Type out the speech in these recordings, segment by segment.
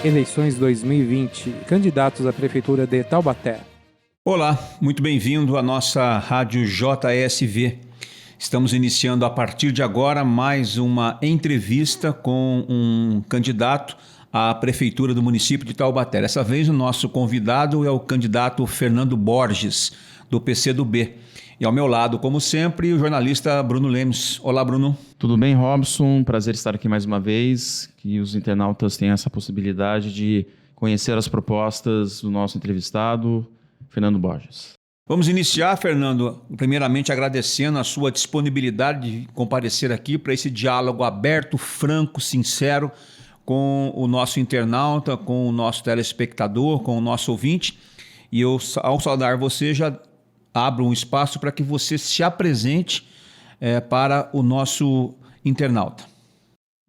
Eleições 2020. Candidatos à Prefeitura de Taubaté. Olá, muito bem-vindo à nossa Rádio JSV. Estamos iniciando a partir de agora mais uma entrevista com um candidato à Prefeitura do município de Taubaté. Dessa vez o nosso convidado é o candidato Fernando Borges, do PCdoB. E ao meu lado, como sempre, o jornalista Bruno Lemes. Olá, Bruno. Tudo bem, Robson? Prazer estar aqui mais uma vez. Que os internautas tenham essa possibilidade de conhecer as propostas do nosso entrevistado, Fernando Borges. Vamos iniciar, Fernando, primeiramente agradecendo a sua disponibilidade de comparecer aqui para esse diálogo aberto, franco, sincero com o nosso internauta, com o nosso telespectador, com o nosso ouvinte. E eu, ao saudar você, já abro um espaço para que você se apresente para o nosso internauta.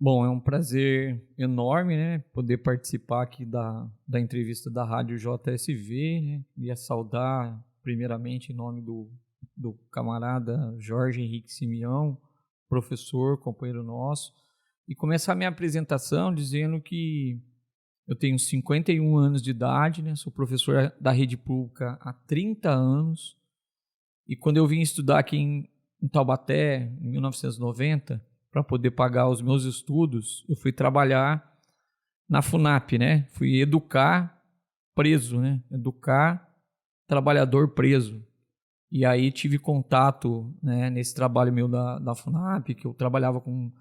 Bom, é um prazer enorme, né, poder participar aqui da entrevista da Rádio JSV, né, e saudar primeiramente em nome do camarada Jorge Henrique Simeão, professor, companheiro nosso, e começar minha apresentação dizendo que eu tenho 51 anos de idade, né, sou professor da rede pública há 30 anos, e quando eu vim estudar aqui em Taubaté, em 1990, para poder pagar os meus estudos, eu fui trabalhar na FUNAP, né? Fui educar preso, né? Educar trabalhador preso. E aí tive contato, né, nesse trabalho meu da FUNAP, que eu trabalhava com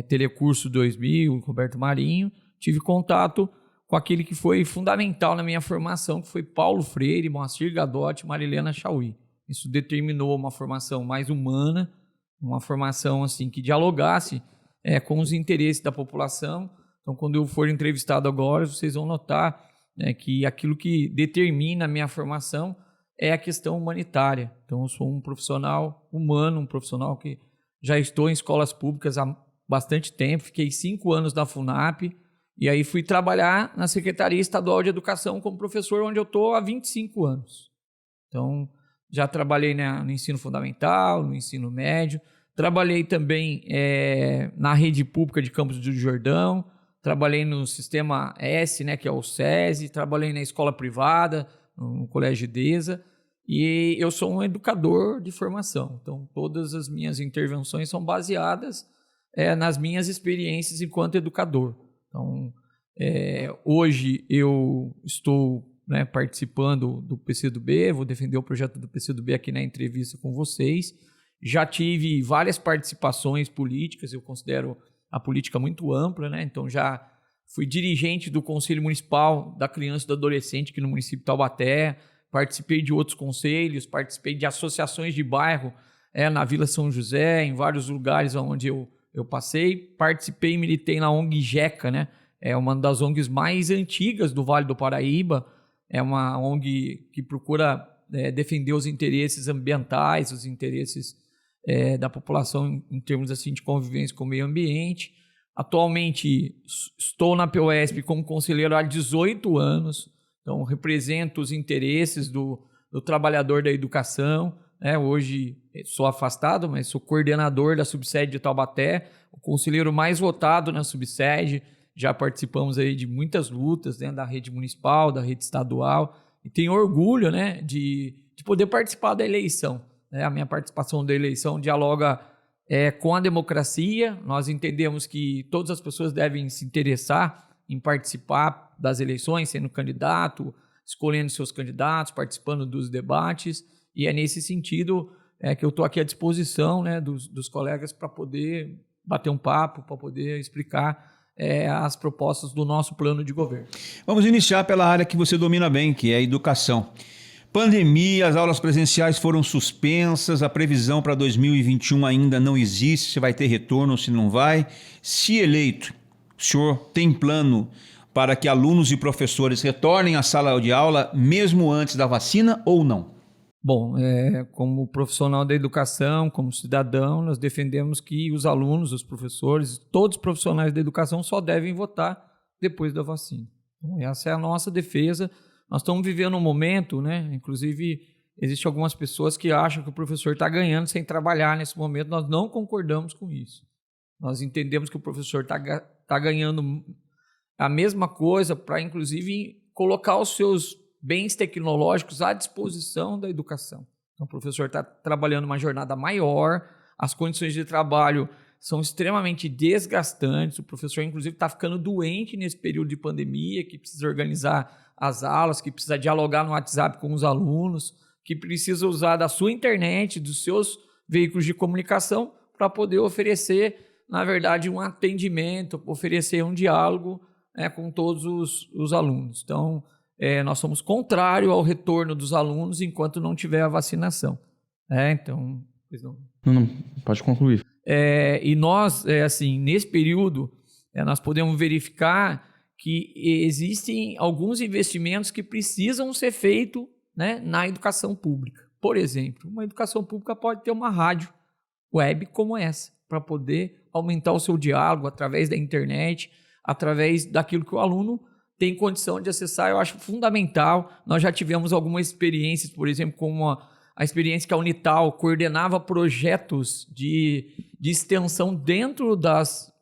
Telecurso 2000, Roberto Marinho, tive contato com aquele que foi fundamental na minha formação, que foi Paulo Freire, Moacir Gadotti e Marilena Chauí. Isso determinou uma formação mais humana, uma formação assim que dialogasse com os interesses da população. Então, quando eu for entrevistado agora, vocês vão notar, né, que aquilo que determina a minha formação é a questão humanitária. Então, eu sou um profissional humano, um profissional que já estou em escolas públicas há bastante tempo, fiquei 5 anos na FUNAP, e aí fui trabalhar na Secretaria Estadual de Educação como professor, onde eu estou há 25 anos. Então, já trabalhei no ensino fundamental, no ensino médio, trabalhei também na rede pública de Campos do Jordão, trabalhei no sistema S, né, que é o SESI, trabalhei na escola privada, no Colégio Idesa, e eu sou um educador de formação. Então, todas as minhas intervenções são baseadas nas minhas experiências enquanto educador. Então, hoje eu estou, né, participando do PCdoB, vou defender o projeto do PCdoB aqui na entrevista com vocês. Já tive várias participações políticas, eu considero a política muito ampla, né? Então já fui dirigente do Conselho Municipal da Criança e do Adolescente aqui no município de Taubaté, participei de outros conselhos, participei de associações de bairro na Vila São José, em vários lugares onde eu passei, participei e militei na ONG Jeca, né? É uma das ONGs mais antigas do Vale do Paraíba. É uma ONG que procura defender os interesses ambientais, os interesses da população em termos assim, de convivência com o meio ambiente. Atualmente estou na POSP como conselheiro há 18 anos, então represento os interesses do trabalhador da educação. Hoje sou afastado, mas sou coordenador da subsede de Taubaté, o conselheiro mais votado na subsede. Já participamos aí de muitas lutas, né, da rede municipal, da rede estadual, e tenho orgulho, né, de poder participar da eleição. Né? A minha participação da eleição dialoga com a democracia. Nós entendemos que todas as pessoas devem se interessar em participar das eleições, sendo candidato, escolhendo seus candidatos, participando dos debates, e é nesse sentido que eu estou aqui à disposição, né, dos colegas para poder bater um papo, para poder explicar as propostas do nosso plano de governo. Vamos iniciar pela área que você domina bem, que é a educação. Pandemia, as aulas presenciais foram suspensas, a previsão para 2021 ainda não existe, se vai ter retorno ou se não vai. Se eleito, o senhor tem plano para que alunos e professores retornem à sala de aula mesmo antes da vacina ou não? Bom, como profissional da educação, como cidadão, nós defendemos que os alunos, os professores, todos os profissionais da educação só devem votar depois da vacina. Então, essa é a nossa defesa. Nós estamos vivendo um momento, né? Inclusive, existem algumas pessoas que acham que o professor está ganhando sem trabalhar nesse momento. Nós não concordamos com isso. Nós entendemos que o professor está ganhando a mesma coisa para, inclusive, colocar os seus bens tecnológicos à disposição da educação. Então, o professor está trabalhando uma jornada maior, as condições de trabalho são extremamente desgastantes, o professor, inclusive, está ficando doente nesse período de pandemia, que precisa organizar as aulas, que precisa dialogar no WhatsApp com os alunos, que precisa usar da sua internet, dos seus veículos de comunicação, para poder oferecer, na verdade, um atendimento, oferecer um diálogo, né, com todos os alunos. Então, nós somos contrários ao retorno dos alunos enquanto não tiver a vacinação. Então... Não, pode concluir. E nós, assim, nesse período, nós podemos verificar que existem alguns investimentos que precisam ser feitos, né, na educação pública. Por exemplo, uma educação pública pode ter uma rádio web como essa, para poder aumentar o seu diálogo através da internet, através daquilo que o aluno tem condição de acessar. Eu acho fundamental. Nós já tivemos algumas experiências, por exemplo, como a experiência que a Unital coordenava projetos de extensão dentro das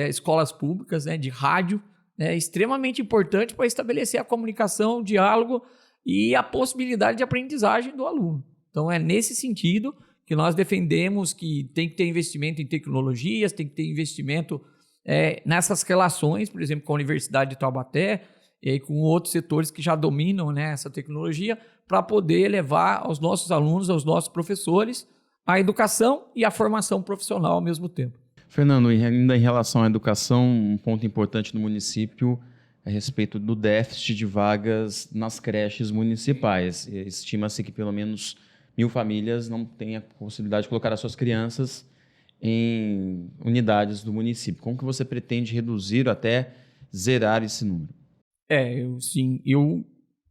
escolas públicas, né, de rádio, extremamente importante para estabelecer a comunicação, o diálogo e a possibilidade de aprendizagem do aluno. Então, é nesse sentido que nós defendemos que tem que ter investimento em tecnologias, tem que ter investimento nessas relações, por exemplo, com a Universidade de Taubaté e com outros setores que já dominam, né, essa tecnologia, para poder levar aos nossos alunos, aos nossos professores, a educação e a formação profissional ao mesmo tempo. Fernando, ainda em relação à educação, um ponto importante no município é a respeito do déficit de vagas nas creches municipais. Estima-se que pelo menos 1.000 famílias não têm a possibilidade de colocar as suas crianças em unidades do município. Como que você pretende reduzir até zerar esse número?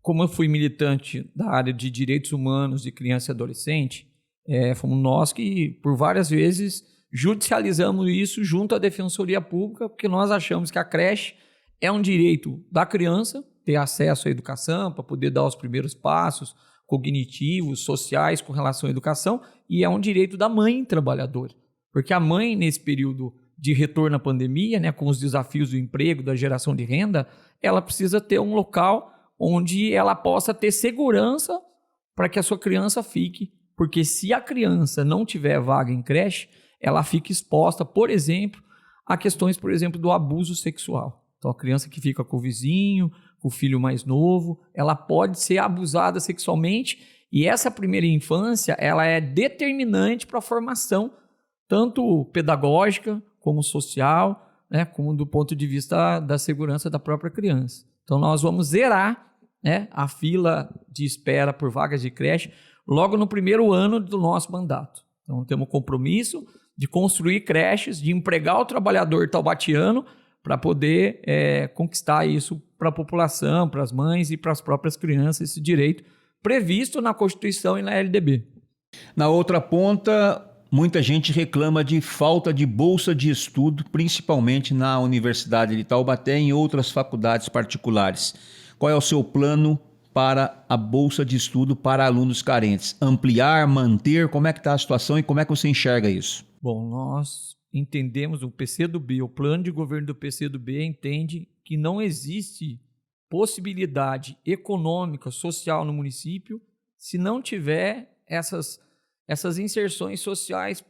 Como eu fui militante da área de direitos humanos de criança e adolescente, fomos nós que, por várias vezes, judicializamos isso junto à Defensoria Pública, porque nós achamos que a creche é um direito da criança ter acesso à educação, para poder dar os primeiros passos cognitivos, sociais com relação à educação, e é um direito da mãe trabalhadora. Porque a mãe, nesse período de retorno à pandemia, né, com os desafios do emprego, da geração de renda, ela precisa ter um local onde ela possa ter segurança para que a sua criança fique. Porque se a criança não tiver vaga em creche, ela fica exposta, por exemplo, a questões, por exemplo, do abuso sexual. Então, a criança que fica com o vizinho, com o filho mais novo, ela pode ser abusada sexualmente, e essa primeira infância, ela é determinante para a formação, tanto pedagógica, como social, né, como do ponto de vista da segurança da própria criança. Então, nós vamos zerar, né, a fila de espera por vagas de creche logo no primeiro ano do nosso mandato. Então, temos o compromisso de construir creches, de empregar o trabalhador taubatiano para poder conquistar isso para a população, para as mães e para as próprias crianças, esse direito previsto na Constituição e na LDB. Na outra ponta, muita gente reclama de falta de bolsa de estudo, principalmente na Universidade de Taubaté e em outras faculdades particulares. Qual é o seu plano para a bolsa de estudo para alunos carentes? Ampliar, manter? Como é que está a situação e como é que você enxerga isso? Bom, nós entendemos, o PCdoB, o plano de governo do PCdoB entende que não existe possibilidade econômica, social no município se não tiver essas inserções sociais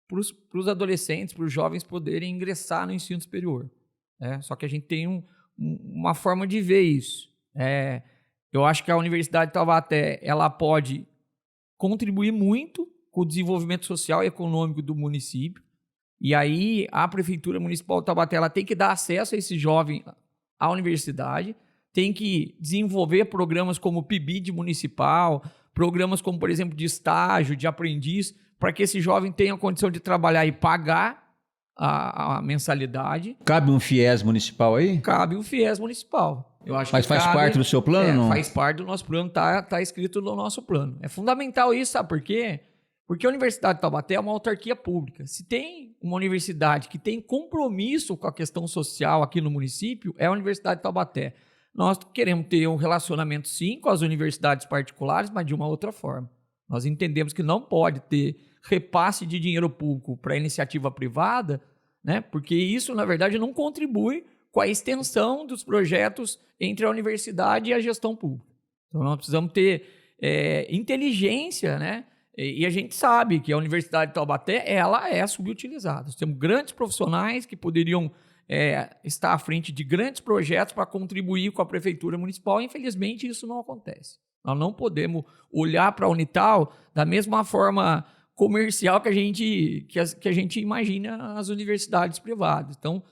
para os adolescentes, para os jovens poderem ingressar no ensino superior. Só que a gente tem uma forma de ver isso. Eu acho que a Universidade de Taubaté ela pode contribuir muito com o desenvolvimento social e econômico do município. E aí a Prefeitura Municipal de Taubaté ela tem que dar acesso a esse jovem à universidade, tem que desenvolver programas como o PIBID municipal, programas como, por exemplo, de estágio, de aprendiz, para que esse jovem tenha a condição de trabalhar e pagar a mensalidade. Cabe um FIES municipal aí? Cabe um FIES municipal. Eu acho Mas faz parte do seu plano? Não? Faz parte do nosso plano, está escrito no nosso plano. É fundamental isso, sabe por quê? Porque a Universidade de Taubaté é uma autarquia pública. Se tem uma universidade que tem compromisso com a questão social aqui no município, é a Universidade de Taubaté. Nós queremos ter um relacionamento, sim, com as universidades particulares, mas de uma outra forma. Nós entendemos que não pode ter repasse de dinheiro público para a iniciativa privada, né? Porque isso, na verdade, não contribui com a extensão dos projetos entre a universidade e a gestão pública. Então, nós precisamos ter inteligência, né? E a gente sabe que a Universidade de Taubaté ela é subutilizada. Nós temos grandes profissionais que poderiam estar à frente de grandes projetos para contribuir com a Prefeitura Municipal. Infelizmente, isso não acontece. Nós não podemos olhar para a Unital da mesma forma comercial que a gente imagina as universidades privadas. Então,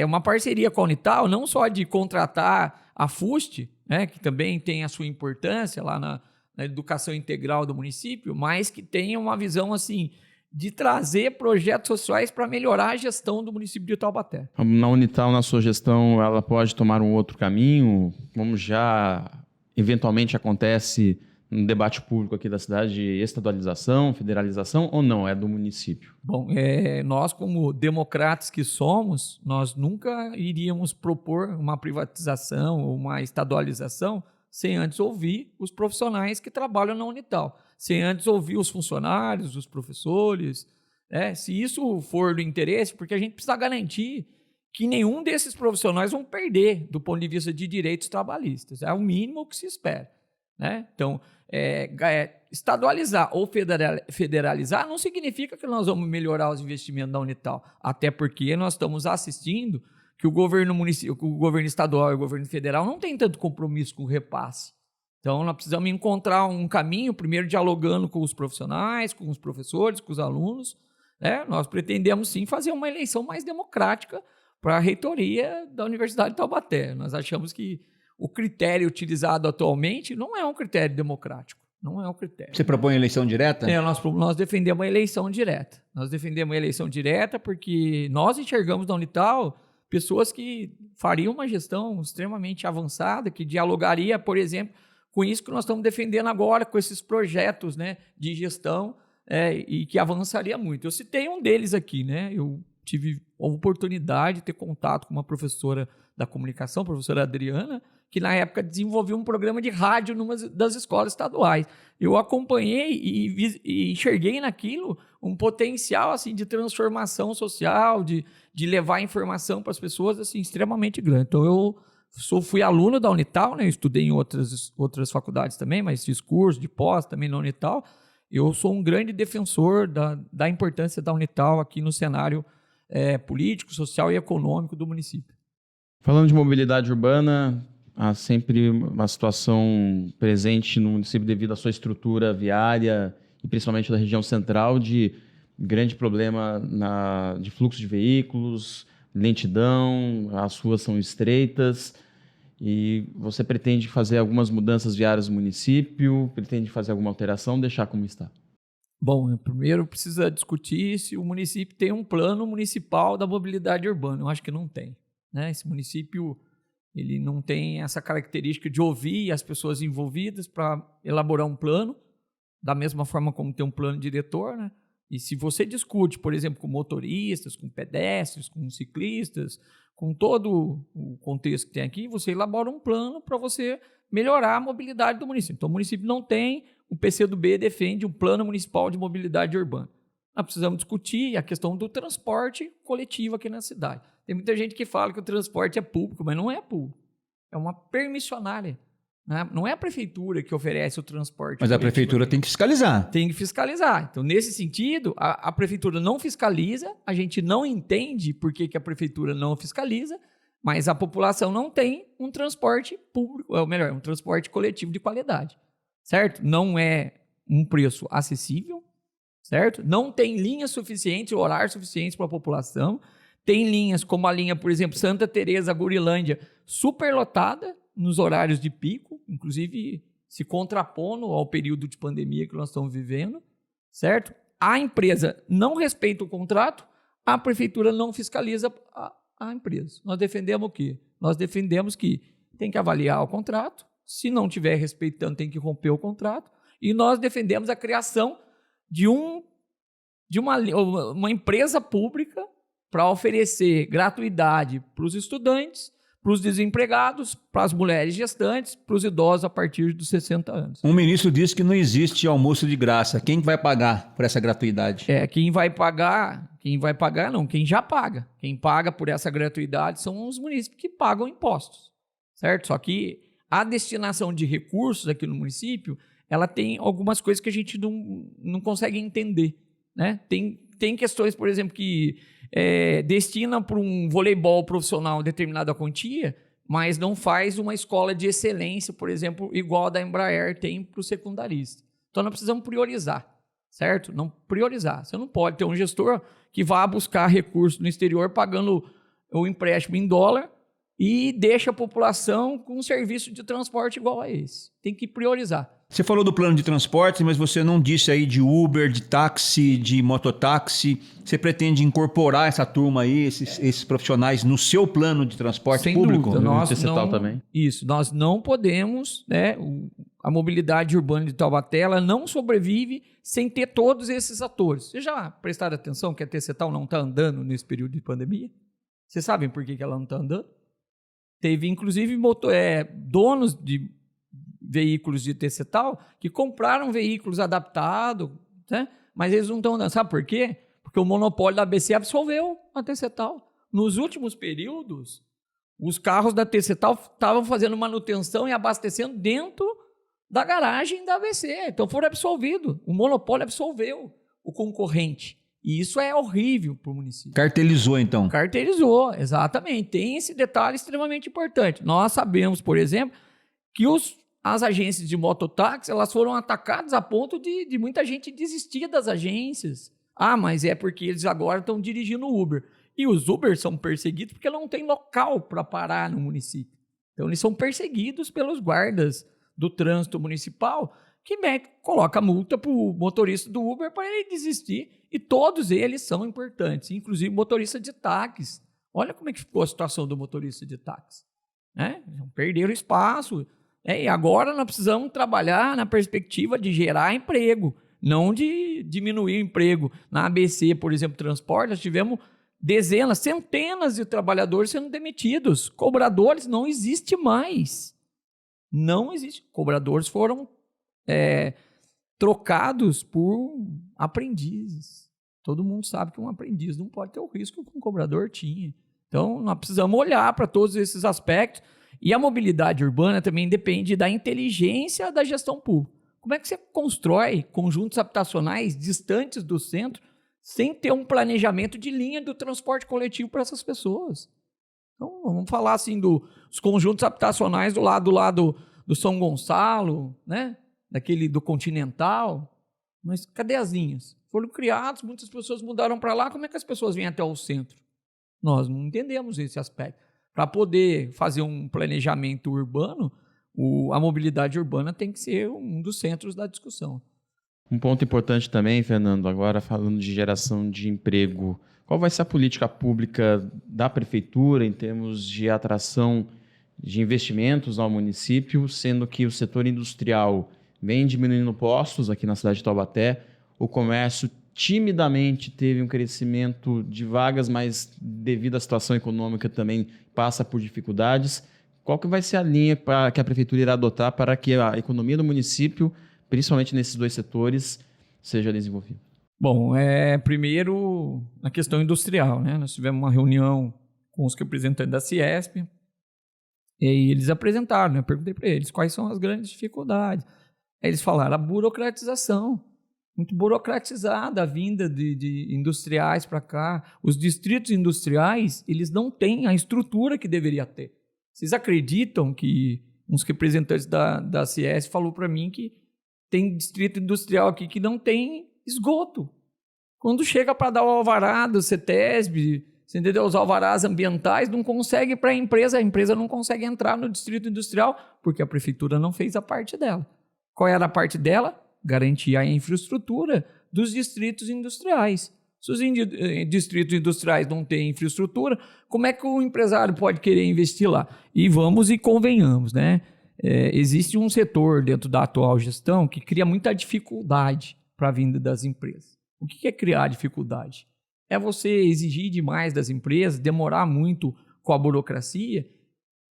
uma parceria com a Unital, não só de contratar a FUST, né, que também tem a sua importância lá na educação integral do município, mas que tenha uma visão assim de trazer projetos sociais para melhorar a gestão do município de Taubaté. Na Unital, na sua gestão, ela pode tomar um outro caminho, como já eventualmente acontece no debate público aqui da cidade, de estadualização, federalização, ou não? É do município? Bom, nós como democratas que somos, nós nunca iríamos propor uma privatização ou uma estadualização sem antes ouvir os profissionais que trabalham na Unital, sem antes ouvir os funcionários, os professores, se isso for do interesse, porque a gente precisa garantir que nenhum desses profissionais vão perder do ponto de vista de direitos trabalhistas. É o mínimo que se espera, né? Então, estadualizar ou federalizar não significa que nós vamos melhorar os investimentos da Unital, até porque nós estamos assistindo que o governo estadual e o governo federal não tem tanto compromisso com o repasse. Então, nós precisamos encontrar um caminho, primeiro dialogando com os profissionais, com os professores, com os alunos. Nós pretendemos, sim, fazer uma eleição mais democrática para a reitoria da Universidade de Taubaté. Nós achamos que o critério utilizado atualmente não é um critério democrático. Não é um critério. Você propõe eleição direta? Nós defendemos a eleição direta. Nós defendemos a eleição direta porque nós enxergamos na Unital pessoas que fariam uma gestão extremamente avançada, que dialogaria, por exemplo, com isso que nós estamos defendendo agora, com esses projetos, né, de gestão, e que avançaria muito. Eu citei um deles aqui, né? Eu tive a oportunidade de ter contato com uma professora da comunicação, a professora Adriana, que na época desenvolveu um programa de rádio numa das escolas estaduais. Eu acompanhei e enxerguei naquilo um potencial assim, de transformação social, de levar informação para as pessoas assim, extremamente grande. Então, eu fui aluno da Unital, né? Eu estudei em outras faculdades também, mas fiz curso de pós também na Unital. Eu sou um grande defensor da importância da Unital aqui no cenário político, social e econômico do município. Falando de mobilidade urbana, há sempre uma situação presente no município devido à sua estrutura viária e principalmente da região central de grande problema de fluxo de veículos, lentidão, as ruas são estreitas e você pretende fazer algumas mudanças viárias no município, pretende fazer alguma alteração, deixar como está? Bom, primeiro precisa discutir se o município tem um plano municipal da mobilidade urbana. Eu acho que não tem, né? Esse município ele não tem essa característica de ouvir as pessoas envolvidas para elaborar um plano, da mesma forma como tem um plano diretor, né? E se você discute, por exemplo, com motoristas, com pedestres, com ciclistas, com todo o contexto que tem aqui, você elabora um plano para você melhorar a mobilidade do município. Então, o município não tem, o PCdoB defende um plano municipal de mobilidade urbana. Nós precisamos discutir a questão do transporte coletivo aqui na cidade. Tem muita gente que fala que o transporte é público, mas não é público. É uma permissionária. Né? Não é a prefeitura que oferece o transporte. Mas a prefeitura tem que fiscalizar. Tem que fiscalizar. Então, nesse sentido, a prefeitura não fiscaliza, a gente não entende por que a prefeitura não fiscaliza, mas a população não tem um transporte público, ou melhor, um transporte coletivo de qualidade. Certo? Não é um preço acessível, certo? Não tem linhas suficientes, horários suficientes para a população. Tem linhas como a linha, por exemplo, Santa Teresa, Gurilândia, superlotada nos horários de pico, inclusive se contrapondo ao período de pandemia que nós estamos vivendo, certo? A empresa não respeita o contrato, a prefeitura não fiscaliza a empresa. Nós defendemos o quê? Nós defendemos que tem que avaliar o contrato, se não estiver respeitando, tem que romper o contrato, e nós defendemos a criação de uma empresa pública para oferecer gratuidade para os estudantes, para os desempregados, para as mulheres gestantes, para os idosos a partir dos 60 anos. Um ministro disse que não existe almoço de graça. Quem vai pagar por essa gratuidade? Quem vai pagar não, quem já paga. Quem paga por essa gratuidade são os municípios que pagam impostos, certo? Só que a destinação de recursos aqui no município, ela tem algumas coisas que a gente não consegue entender, né? Tem questões, por exemplo, que destina para um voleibol profissional determinada quantia, mas não faz uma escola de excelência, por exemplo, igual a da Embraer tem para o secundarista. Então, nós precisamos priorizar, certo? Não priorizar. Você não pode ter um gestor que vá buscar recursos no exterior pagando o empréstimo em dólar e deixa a população com um serviço de transporte igual a esse. Tem que priorizar. Você falou do plano de transporte, mas você não disse aí de Uber, de táxi, de mototáxi. Você pretende incorporar essa turma aí, esses profissionais, no seu plano de transporte Sem público? Dúvida, Também. Isso, nós não podemos, né? A mobilidade urbana de Taubaté, ela não sobrevive sem ter todos esses atores. Vocês já prestaram atenção que a TCTAL não está andando nesse período de pandemia? Vocês sabem por que ela não está andando? Teve, inclusive, donos de veículos de TCTAL que compraram veículos adaptados, né? Mas eles não estão andando. Sabe por quê? Porque o monopólio da ABC absorveu a TCTAL. Nos últimos períodos, os carros da TCTAL estavam fazendo manutenção e abastecendo dentro da garagem da ABC. Então foram absolvidos. O monopólio absolveu o concorrente. E isso é horrível para o município. Cartelizou, então. Cartelizou, exatamente. Tem esse detalhe extremamente importante. Nós sabemos, por exemplo, que as agências de mototáxi, elas foram atacadas a ponto de muita gente desistir das agências. Ah, mas é porque eles agora estão dirigindo Uber. E os Uber são perseguidos porque não tem local para parar no município. Então, eles são perseguidos pelos guardas do trânsito municipal, que coloca multa para o motorista do Uber para ele desistir. E todos eles são importantes, inclusive motorista de táxi. Olha como é que ficou a situação do motorista de táxi. Né? Perderam espaço. E agora nós precisamos trabalhar na perspectiva de gerar emprego, não de diminuir o emprego. Na ABC, por exemplo, transporte, nós tivemos dezenas, centenas de trabalhadores sendo demitidos. Cobradores não existe mais. Não existe. Cobradores foram trocados por aprendizes. Todo mundo sabe que um aprendiz não pode ter o risco que um cobrador tinha. Então, nós precisamos olhar para todos esses aspectos. E a mobilidade urbana também depende da inteligência da gestão pública. Como é que você constrói conjuntos habitacionais distantes do centro sem ter um planejamento de linha do transporte coletivo para essas pessoas? Então, vamos falar assim dos conjuntos habitacionais do lado do São Gonçalo, né? Do Continental. Mas cadê as linhas? Foram criados, muitas pessoas mudaram para lá. Como é que as pessoas vêm até o centro? Nós não entendemos esse aspecto. Para poder fazer um planejamento urbano, a mobilidade urbana tem que ser um dos centros da discussão. Um ponto importante também, Fernando, agora falando de geração de emprego, qual vai ser a política pública da prefeitura em termos de atração de investimentos ao município, sendo que o setor industrial vem diminuindo postos aqui na cidade de Taubaté, o comércio timidamente teve um crescimento de vagas, mas devido à situação econômica também passa por dificuldades. Qual que vai ser a linha que a prefeitura irá adotar para que a economia do município, principalmente nesses dois setores, seja desenvolvida? Bom, primeiro, na questão industrial, né? Nós tivemos uma reunião com os representantes da Ciesp e eles apresentaram, né? Eu perguntei para eles quais são as grandes dificuldades. Aí eles falaram a burocratização. Muito burocratizada a vinda de industriais para cá. Os distritos industriais, eles não têm a estrutura que deveria ter. Vocês acreditam que uns representantes da CS falou para mim que tem distrito industrial aqui que não tem esgoto? Quando chega para dar o alvará do CETESB, você entendeu? Os alvarás ambientais, não consegue para a empresa não consegue entrar no distrito industrial porque a prefeitura não fez a parte dela. Qual era a parte dela? Garantir a infraestrutura dos distritos industriais. Se os distritos industriais não têm infraestrutura, como é que o empresário pode querer investir lá? E vamos e convenhamos, né? Existe um setor dentro da atual gestão que cria muita dificuldade para a vinda das empresas. O que é criar dificuldade? É você exigir demais das empresas, demorar muito com a burocracia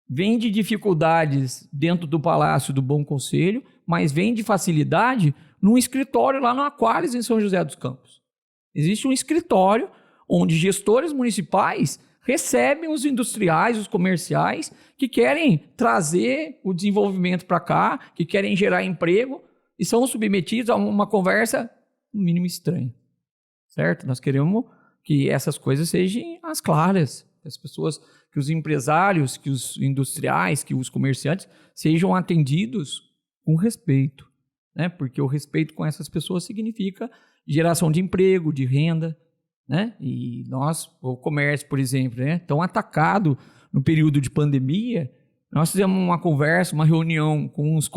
vem de dificuldades dentro do Palácio do Bom Conselho, mas vem de facilidade num escritório lá no Aquários, em São José dos Campos. Existe um escritório onde gestores municipais recebem os industriais, os comerciais, que querem trazer o desenvolvimento para cá, que querem gerar emprego, e são submetidos a uma conversa, no mínimo, estranha. Certo? Nós queremos que essas coisas sejam as claras. As pessoas, que os empresários, que os industriais, que os comerciantes sejam atendidos com respeito. Né? Porque o respeito com essas pessoas significa geração de emprego, de renda. Né? E nós, o comércio, por exemplo, né, tão atacado no período de pandemia, nós fizemos uma conversa, uma reunião com os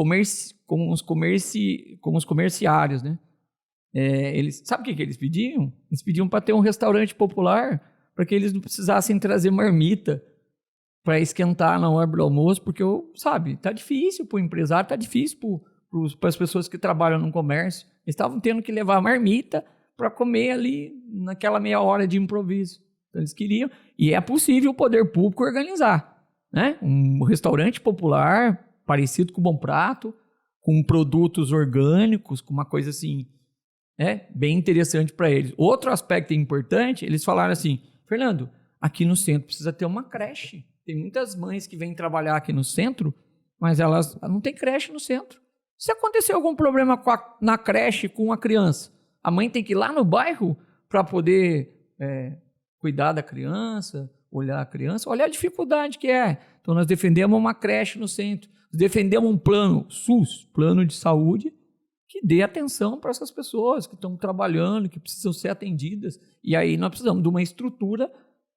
comerciários, né? Sabe o que eles pediam? Eles pediam para ter um restaurante popular, para que eles não precisassem trazer marmita para esquentar na hora do almoço, porque, sabe, tá difícil para o empresário, tá difícil para as pessoas que trabalham no comércio. Eles estavam tendo que levar marmita para comer ali naquela meia hora de improviso. Então, eles queriam, e é possível o poder público organizar, né? Um restaurante popular, parecido com o Bom Prato, com produtos orgânicos, com uma coisa assim, bem interessante para eles. Outro aspecto importante, eles falaram assim, Fernando, aqui no centro precisa ter uma creche. Tem muitas mães que vêm trabalhar aqui no centro, mas elas não tem creche no centro. Se acontecer algum problema na creche com a criança, a mãe tem que ir lá no bairro para poder cuidar da criança, olhar a criança, olha a dificuldade que é. Então nós defendemos uma creche no centro, defendemos um plano SUS, plano de saúde, que dê atenção para essas pessoas que estão trabalhando, que precisam ser atendidas. E aí nós precisamos de uma estrutura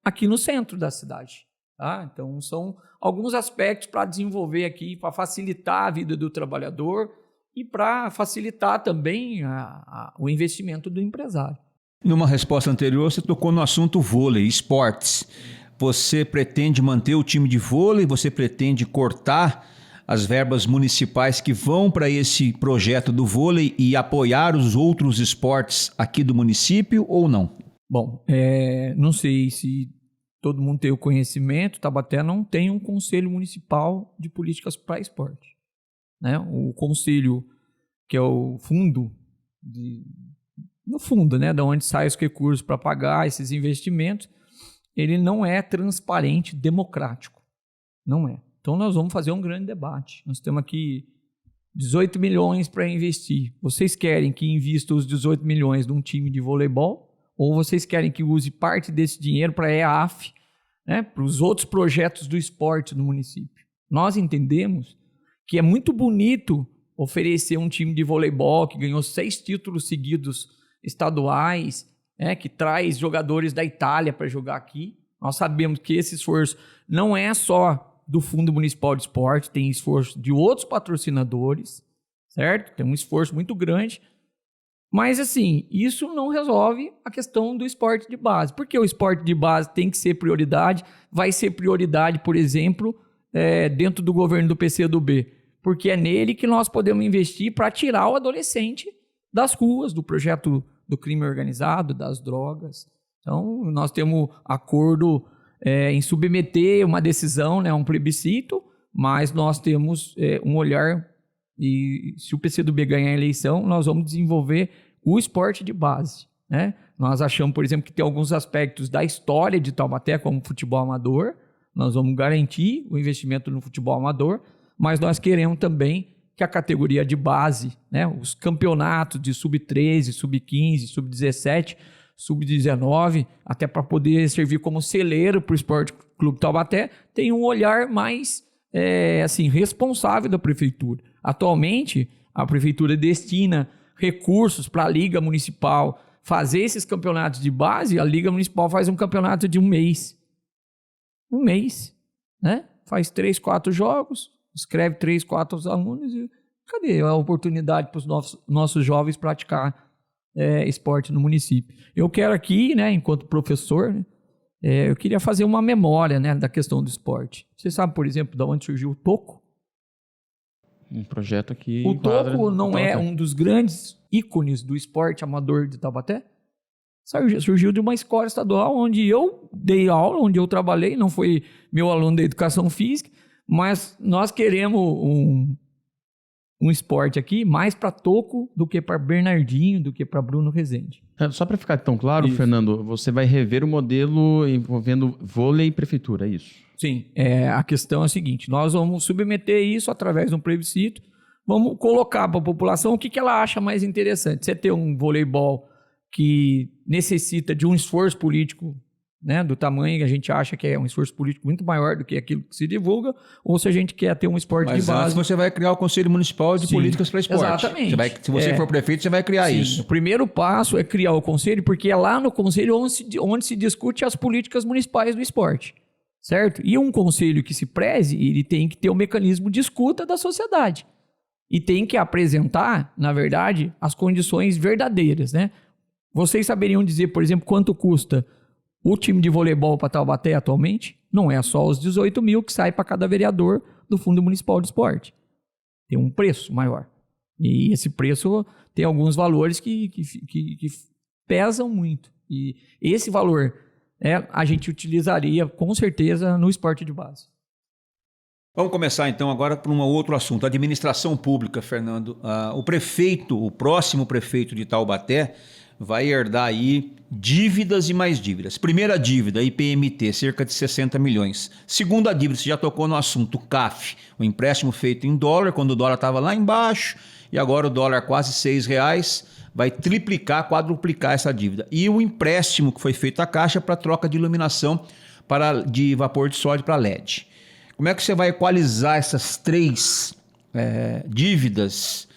aqui no centro da cidade. Tá? Então são alguns aspectos para desenvolver aqui, para facilitar a vida do trabalhador e para facilitar também o investimento do empresário. Numa resposta anterior, você tocou no assunto vôlei, esportes. Você pretende manter o time de vôlei? Você pretende cortar as verbas municipais que vão para esse projeto do vôlei e apoiar os outros esportes aqui do município ou não? Bom, não sei se todo mundo tem o conhecimento, Taubaté não tem um conselho municipal de políticas para esporte. Né? O conselho, que é o fundo, no fundo, né, da onde saem os recursos para pagar esses investimentos, ele não é transparente, democrático. Não é. Então nós vamos fazer um grande debate. Nós temos aqui 18 milhões para investir. Vocês querem que invista os 18 milhões num time de voleibol? Ou vocês querem que use parte desse dinheiro para a EAF, né, para os outros projetos do esporte no município? Nós entendemos que é muito bonito oferecer um time de voleibol que ganhou 6 títulos seguidos estaduais, que traz jogadores da Itália para jogar aqui. Nós sabemos que esse esforço não é só do Fundo Municipal de Esporte, tem esforço de outros patrocinadores, certo? Tem um esforço muito grande. Mas, assim, isso não resolve a questão do esporte de base. Porque o esporte de base tem que ser prioridade, vai ser prioridade, por exemplo, dentro do governo do PCdoB. Porque é nele que nós podemos investir para tirar o adolescente das ruas, do projeto do crime organizado, das drogas. Então, nós temos acordo em submeter uma decisão, né, um plebiscito, mas nós temos um olhar, e se o PCdoB ganhar a eleição, nós vamos desenvolver o esporte de base. Né? Nós achamos, por exemplo, que tem alguns aspectos da história de Taubaté, como futebol amador, nós vamos garantir o investimento no futebol amador, mas nós queremos também que a categoria de base, né, os campeonatos de sub-13, sub-15, sub-17, sub-19, até para poder servir como celeiro para o Esporte Clube Taubaté, tem um olhar mais responsável da prefeitura. Atualmente, a prefeitura destina recursos para a Liga Municipal fazer esses campeonatos de base. A Liga Municipal faz um campeonato de um mês. Um mês, né? Faz 3, 4 jogos, escreve 3, 4 alunos e cadê a oportunidade para os nossos jovens praticar esporte no município? Eu quero aqui, né, enquanto professor, né, eu queria fazer uma memória, né, da questão do esporte. Você sabe, por exemplo, de onde surgiu o Toco? Um projeto aqui... O Toco não é um dos grandes ícones do esporte amador de Taubaté? Surgiu de uma escola estadual onde eu dei aula, onde eu trabalhei, não foi meu aluno da educação física, Mas nós queremos um esporte aqui mais para Toco do que para Bernardinho, do que para Bruno Rezende. Só para ficar tão claro, Isso. Fernando, você vai rever o modelo envolvendo vôlei e prefeitura, é isso? Sim, a questão é a seguinte, nós vamos submeter isso através de um plebiscito, vamos colocar para a população o que ela acha mais interessante. Você ter um voleibol que necessita de um esforço político, né, do tamanho que a gente acha que é um esforço político muito maior do que aquilo que se divulga, ou se a gente quer ter um esporte Mas de base. antes você vai criar o Conselho Municipal de Sim, Políticas para Esporte. exatamente. Se você for prefeito, você vai criar Sim, isso. o primeiro passo é criar o conselho, porque é lá no conselho onde se discute as políticas municipais do esporte, certo? E um conselho que se preze, ele tem que ter um mecanismo de escuta da sociedade e tem que apresentar, na verdade, as condições verdadeiras, né? Vocês saberiam dizer, por exemplo, quanto custa o time de voleibol para Taubaté atualmente? Não é só os 18 mil que sai para cada vereador do Fundo Municipal de Esporte. Tem um preço maior. E esse preço tem alguns valores que pesam muito. E esse valor a gente utilizaria com certeza no esporte de base. Vamos começar então agora por um outro assunto, administração pública, Fernando. O próximo prefeito de Taubaté vai herdar aí dívidas e mais dívidas. Primeira dívida, IPMT, cerca de 60 milhões. Segunda dívida, você já tocou no assunto, o CAF, o empréstimo feito em dólar, quando o dólar estava lá embaixo, e agora o dólar quase R$6, vai triplicar, quadruplicar essa dívida. E o empréstimo que foi feito à Caixa para troca de iluminação de vapor de sódio para LED. Como é que você vai equalizar essas três dívidas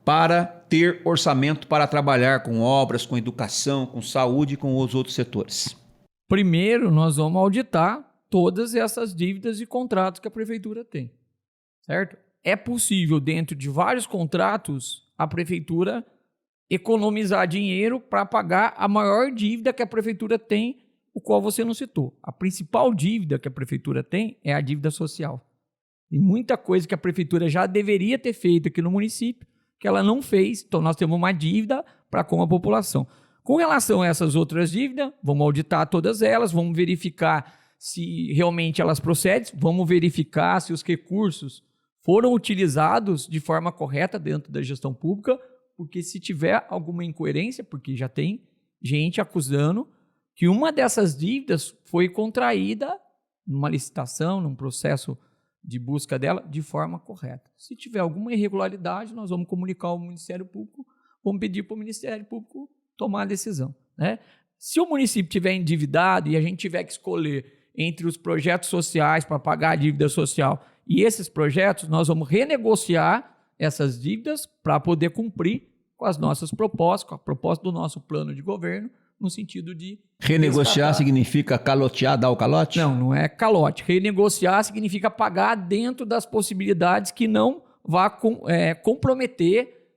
para ter orçamento para trabalhar com obras, com educação, com saúde e com os outros setores? Primeiro, nós vamos auditar todas essas dívidas e contratos que a prefeitura tem, certo? É possível, dentro de vários contratos, a prefeitura economizar dinheiro para pagar a maior dívida que a prefeitura tem, o qual você não citou. A principal dívida que a prefeitura tem é a dívida social. Tem muita coisa que a prefeitura já deveria ter feito aqui no município, que ela não fez, então nós temos uma dívida para com a população. Com relação a essas outras dívidas, vamos auditar todas elas, vamos verificar se realmente elas procedem, vamos verificar se os recursos foram utilizados de forma correta dentro da gestão pública, porque se tiver alguma incoerência, porque já tem gente acusando que uma dessas dívidas foi contraída numa licitação, num processo de busca dela de forma correta. Se tiver alguma irregularidade, nós vamos comunicar ao Ministério Público, vamos pedir para o Ministério Público tomar a decisão, né? Se o município tiver endividado e a gente tiver que escolher entre os projetos sociais para pagar a dívida social e esses projetos, nós vamos renegociar essas dívidas para poder cumprir com as nossas propostas, com a proposta do nosso plano de governo, no sentido de... Renegociar significa calotear, dar o calote? Não, não é calote. Renegociar significa pagar dentro das possibilidades que não vá comprometer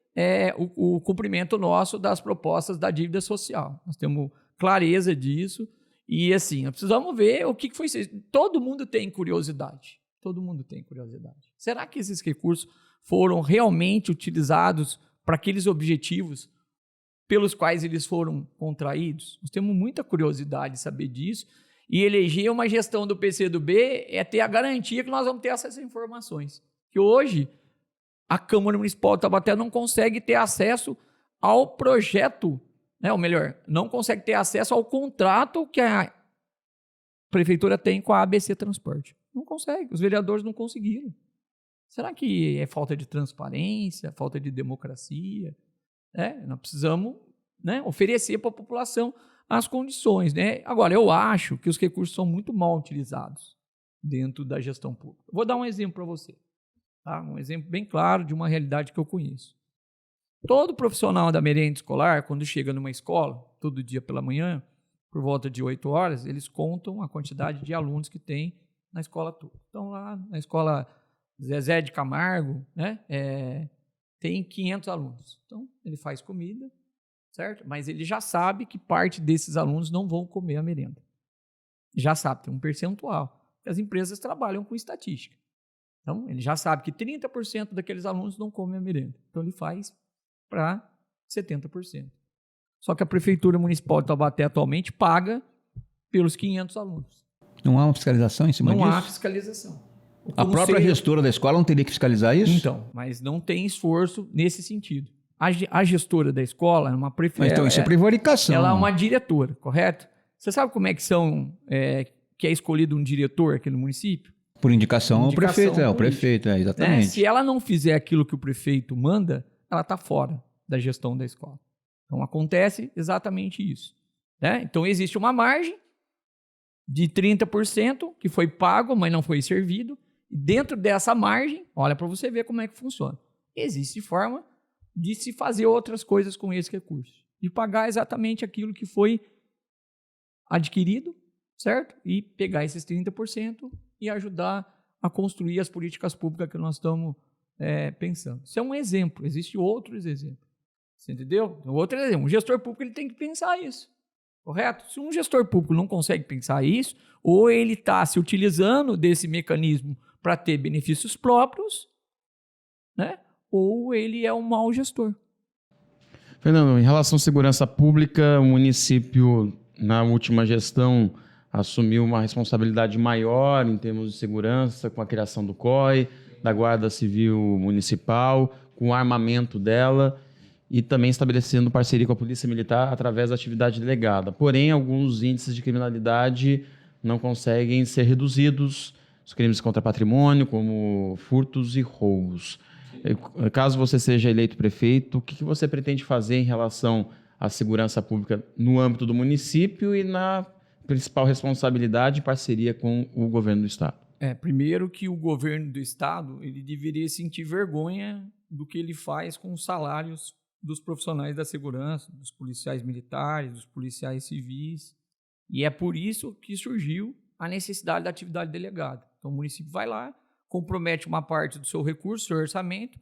o cumprimento nosso das propostas da dívida social. Nós temos clareza disso e, assim, nós precisamos ver o que foi isso. Todo mundo tem curiosidade. Todo mundo tem curiosidade. Será que esses recursos foram realmente utilizados para aqueles objetivos pelos quais eles foram contraídos? Nós temos muita curiosidade de saber disso, e eleger uma gestão do PCdoB é ter a garantia que nós vamos ter essas informações. Que hoje a Câmara Municipal de Taubaté não consegue ter acesso ao projeto, né? Ou melhor, não consegue ter acesso ao contrato que a prefeitura tem com a ABC Transporte. Não consegue, os vereadores não conseguiram. Será que é falta de transparência, falta de democracia? Nós precisamos, né, oferecer para a população as condições, né? Agora, eu acho que os recursos são muito mal utilizados dentro da gestão pública. Vou dar um exemplo para você, tá? Um exemplo bem claro de uma realidade que eu conheço. Todo profissional da merenda escolar, quando chega numa escola, todo dia pela manhã, por volta de 8 horas, eles contam a quantidade de alunos que tem na escola toda. Então, lá na escola Zezé de Camargo, né, tem 500 alunos. Então, ele faz comida, certo? Mas ele já sabe que parte desses alunos não vão comer a merenda. Já sabe, tem um percentual. As empresas trabalham com estatística. Então, ele já sabe que 30% daqueles alunos não comem a merenda. Então, ele faz para 70%. Só que a Prefeitura Municipal de Taubaté atualmente paga pelos 500 alunos. Não há uma fiscalização em cima disso? Não há fiscalização. A própria gestora da escola não teria que fiscalizar isso? Então, mas não tem esforço nesse sentido. A gestora da escola é uma prefeita. Então isso é prevaricação. Ela é uma diretora, correto? Você sabe como é que que é escolhido um diretor aqui no município? Por indicação ao prefeito, política. o prefeito, exatamente. Se ela não fizer aquilo que o prefeito manda, ela está fora da gestão da escola. Então acontece exatamente isso. Né? Então existe uma margem de 30% que foi pago, mas não foi servido. E dentro dessa margem, olha para você ver como é que funciona. Existe forma de se fazer outras coisas com esse recurso. De pagar exatamente aquilo que foi adquirido, certo? E pegar esses 30% e ajudar a construir as políticas públicas que nós estamos pensando. Isso é um exemplo. Existem outros exemplos. Você entendeu? Outro exemplo. Um gestor público ele tem que pensar isso. Correto? Se um gestor público não consegue pensar isso, ou ele está se utilizando desse mecanismo para ter benefícios próprios, né? Ou ele é um mau gestor. Fernando, em relação à segurança pública, o município, na última gestão, assumiu uma responsabilidade maior em termos de segurança, com a criação do COI, da Guarda Civil Municipal, com o armamento dela e também estabelecendo parceria com a Polícia Militar através da atividade delegada. Porém, alguns índices de criminalidade não conseguem ser reduzidos, os crimes contra patrimônio, como furtos e roubos. Caso você seja eleito prefeito, o que você pretende fazer em relação à segurança pública no âmbito do município e na principal responsabilidade em parceria com o governo do Estado? Primeiro que o governo do Estado ele deveria sentir vergonha do que ele faz com os salários dos profissionais da segurança, dos policiais militares, dos policiais civis. E é por isso que surgiu a necessidade da atividade delegada. Então o município vai lá, compromete uma parte do seu recurso, do seu orçamento,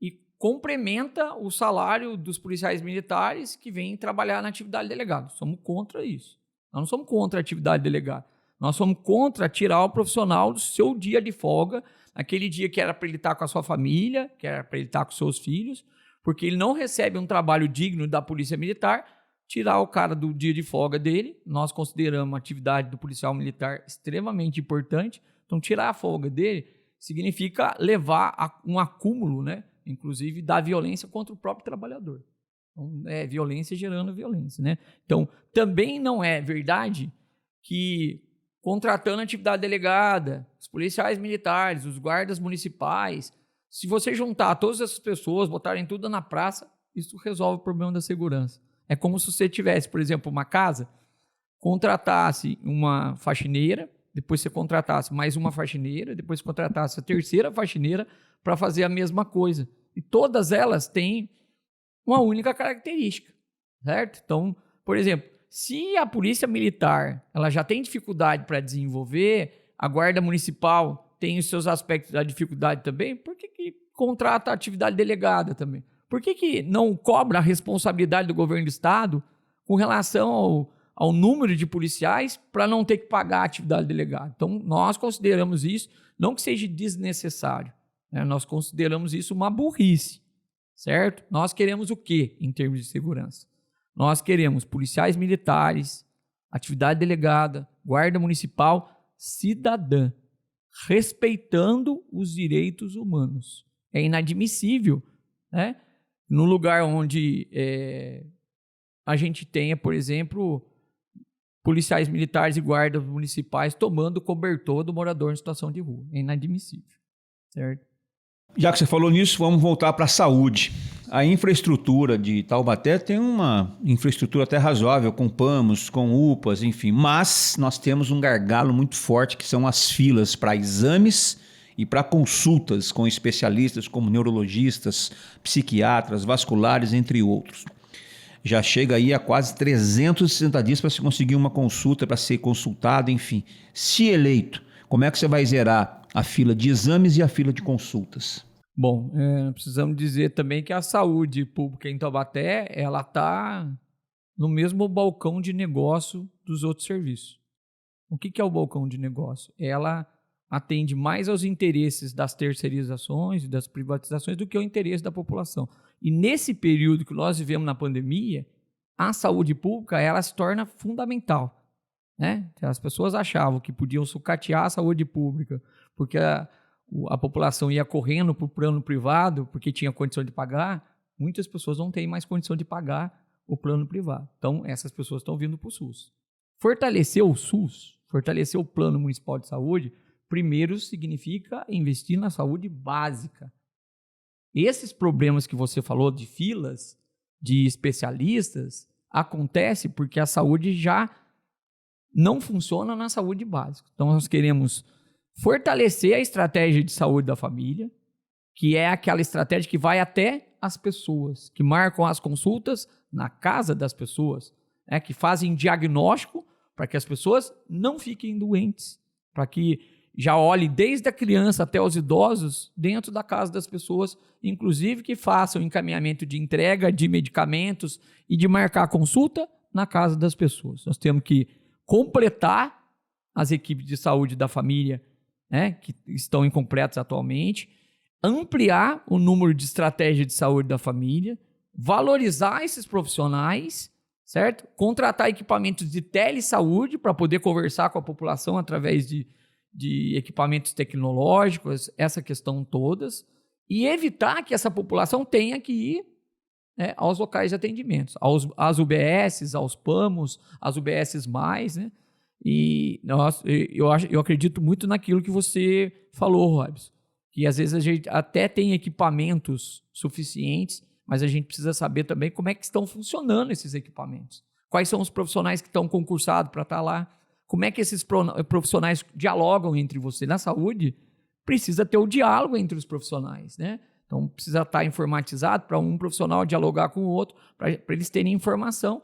e complementa o salário dos policiais militares que vêm trabalhar na atividade delegada. Somos contra isso. Nós não somos contra a atividade delegada. Nós somos contra tirar o profissional do seu dia de folga, aquele dia que era para ele estar com a sua família, que era para ele estar com os seus filhos, porque ele não recebe um trabalho digno da polícia militar, tirar o cara do dia de folga dele. Nós consideramos a atividade do policial militar extremamente importante. Então, tirar a folga dele significa levar a um acúmulo, né, inclusive, da violência contra o próprio trabalhador. Então, é violência gerando violência. Né? Então, também não é verdade que, contratando atividade delegada, os policiais militares, os guardas municipais, se você juntar todas essas pessoas, botarem tudo na praça, isso resolve o problema da segurança. É como se você tivesse, por exemplo, uma casa, contratasse uma faxineira, depois você contratasse mais uma faxineira, depois você contratasse a terceira faxineira para fazer a mesma coisa. E todas elas têm uma única característica, certo? Então, por exemplo, se a polícia militar ela já tem dificuldade para desenvolver, a guarda municipal tem os seus aspectos da dificuldade também, por que contrata a atividade delegada também? Por que não cobra a responsabilidade do governo do Estado com relação ao número de policiais para não ter que pagar a atividade delegada? Então, nós consideramos isso, não que seja desnecessário, né? Nós consideramos isso uma burrice, certo? Nós queremos o quê em termos de segurança? Nós queremos policiais militares, atividade delegada, guarda municipal, cidadã, respeitando os direitos humanos. É inadmissível, né? No lugar onde a gente tenha, por exemplo, policiais militares e guardas municipais tomando o cobertor do morador em situação de rua. É inadmissível, certo? Já que você falou nisso, vamos voltar para a saúde. A infraestrutura de Taubaté tem uma infraestrutura até razoável, com PAMOS, com UPAs, enfim. Mas nós temos um gargalo muito forte, que são as filas para exames e para consultas com especialistas como neurologistas, psiquiatras, vasculares, entre outros. Já chega aí a quase 360 dias para se conseguir uma consulta, para ser consultado, enfim. Se eleito, como é que você vai zerar a fila de exames e a fila de consultas? Bom, precisamos dizer também que a saúde pública em Taubaté, ela está no mesmo balcão de negócio dos outros serviços. O que é o balcão de negócio? Ela atende mais aos interesses das terceirizações e das privatizações do que ao interesse da população. E nesse período que nós vivemos na pandemia, a saúde pública ela se torna fundamental, né? As pessoas achavam que podiam sucatear a saúde pública, porque a população ia correndo para o plano privado porque tinha condição de pagar, muitas pessoas não têm mais condição de pagar o plano privado. Então, essas pessoas estão vindo para o SUS. Fortalecer o SUS, fortalecer o Plano Municipal de Saúde, primeiro significa investir na saúde básica. Esses problemas que você falou de filas, de especialistas, acontece porque a saúde já não funciona na saúde básica. Então, nós queremos fortalecer a estratégia de saúde da família, que é aquela estratégia que vai até as pessoas, que marcam as consultas na casa das pessoas, que fazem diagnóstico para que as pessoas não fiquem doentes, para que já olhem desde a criança até os idosos dentro da casa das pessoas, inclusive que façam encaminhamento de entrega de medicamentos e de marcar a consulta na casa das pessoas. Nós temos que completar as equipes de saúde da família, que estão incompletas atualmente, ampliar o número de estratégia de saúde da família, valorizar esses profissionais, certo? Contratar equipamentos de telesaúde para poder conversar com a população através de equipamentos tecnológicos, essa questão todas, e evitar que essa população tenha que ir aos locais de atendimento, às UBSs, aos PAMOS, às UBSs+, né? E eu acredito muito naquilo que você falou, Robson, que às vezes a gente até tem equipamentos suficientes, mas a gente precisa saber também como é que estão funcionando esses equipamentos. Quais são os profissionais que estão concursados para estar lá? Como é que esses profissionais dialogam entre você? Na saúde, precisa ter o diálogo entre os profissionais, né? Então, precisa estar informatizado para um profissional dialogar com o outro, para eles terem informação.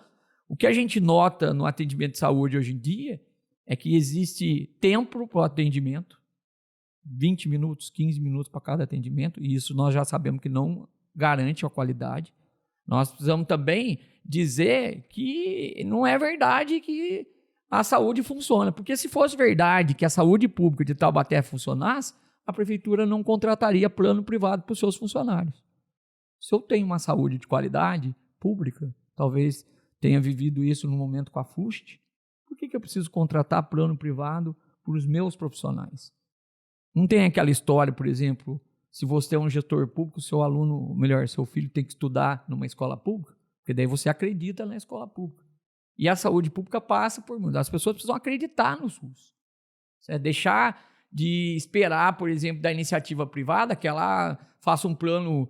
O que a gente nota no atendimento de saúde hoje em dia é que existe tempo para o atendimento, 20 minutos, 15 minutos para cada atendimento, e isso nós já sabemos que não garante a qualidade. Nós precisamos também dizer que não é verdade que a saúde funciona, porque se fosse verdade que a saúde pública de Taubaté funcionasse, a prefeitura não contrataria plano privado para os seus funcionários. Se eu tenho uma saúde de qualidade pública, talvez tenha vivido isso no momento com a FUST, por que eu preciso contratar plano privado para os meus profissionais? Não tem aquela história, por exemplo, se você é um gestor público, seu aluno, melhor, seu filho tem que estudar numa escola pública, porque daí você acredita na escola pública. E a saúde pública passa por muito. As pessoas precisam acreditar no SUS. Deixar de esperar, por exemplo, da iniciativa privada, que ela faça um plano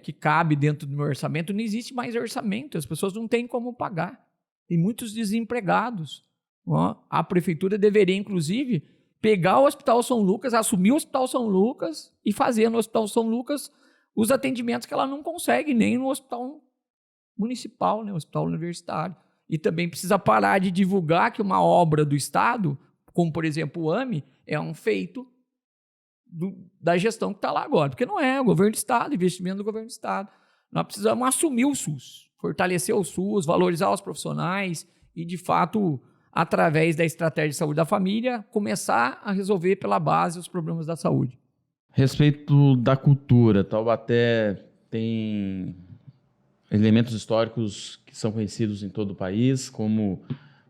que cabe dentro do meu orçamento. Não existe mais orçamento, as pessoas não têm como pagar. Tem muitos desempregados. A prefeitura deveria, inclusive, pegar o Hospital São Lucas, assumir o Hospital São Lucas e fazer no Hospital São Lucas os atendimentos que ela não consegue nem no Hospital Municipal, né, Hospital Universitário. E também precisa parar de divulgar que uma obra do Estado, como, por exemplo, o AME, é um feito da gestão que está lá agora. Porque não é o governo do Estado, investimento do governo do Estado. Nós precisamos assumir o SUS, fortalecer o SUS, valorizar os profissionais e, de fato, através da estratégia de saúde da família, começar a resolver pela base os problemas da saúde. Respeito da cultura, Taubaté tem elementos históricos que são conhecidos em todo o país, como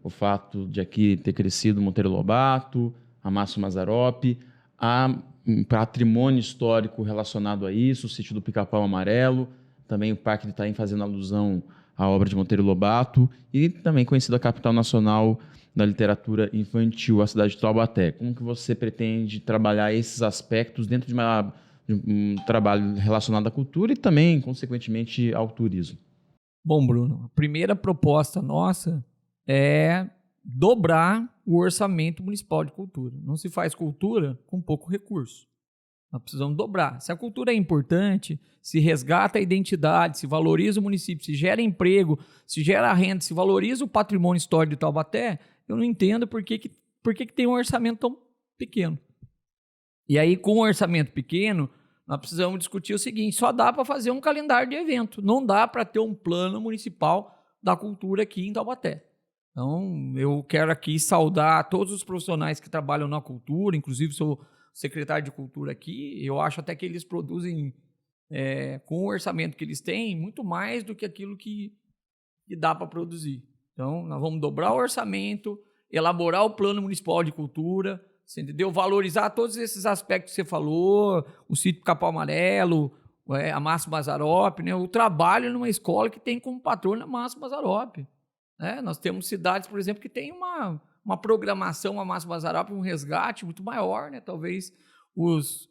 o fato de aqui ter crescido Monteiro Lobato, Amácio Mazzaropi, há um patrimônio histórico relacionado a isso, o sítio do Pica-Pau Amarelo, também o Parque de Itaim fazendo alusão à obra de Monteiro Lobato, e também conhecida a capital nacional da literatura infantil, a cidade de Taubaté. Como que você pretende trabalhar esses aspectos dentro de um trabalho relacionado à cultura e também, consequentemente, ao turismo? Bom, Bruno, a primeira proposta nossa é dobrar o orçamento municipal de cultura. Não se faz cultura com pouco recurso. Nós precisamos dobrar. Se a cultura é importante, se resgata a identidade, se valoriza o município, se gera emprego, se gera renda, se valoriza o patrimônio histórico de Taubaté, eu não entendo por que tem um orçamento tão pequeno. E aí, com um orçamento pequeno, nós precisamos discutir o seguinte: só dá para fazer um calendário de evento, não dá para ter um plano municipal da cultura aqui em Taubaté. Então, eu quero aqui saudar todos os profissionais que trabalham na cultura, inclusive sou secretário de cultura aqui. Eu acho até que eles produzem, com o orçamento que eles têm, muito mais do que aquilo que dá para produzir. Então, nós vamos dobrar o orçamento, elaborar o plano municipal de cultura, você entendeu? Valorizar todos esses aspectos que você falou, o sítio Capão Amarelo, a Márcio Mazzaropi, né? O trabalho numa escola que tem como patrona a Márcio Mazzaropi. Né? Nós temos cidades, por exemplo, que tem uma programação, a Márcio Mazzaropi, um resgate muito maior, né? Talvez os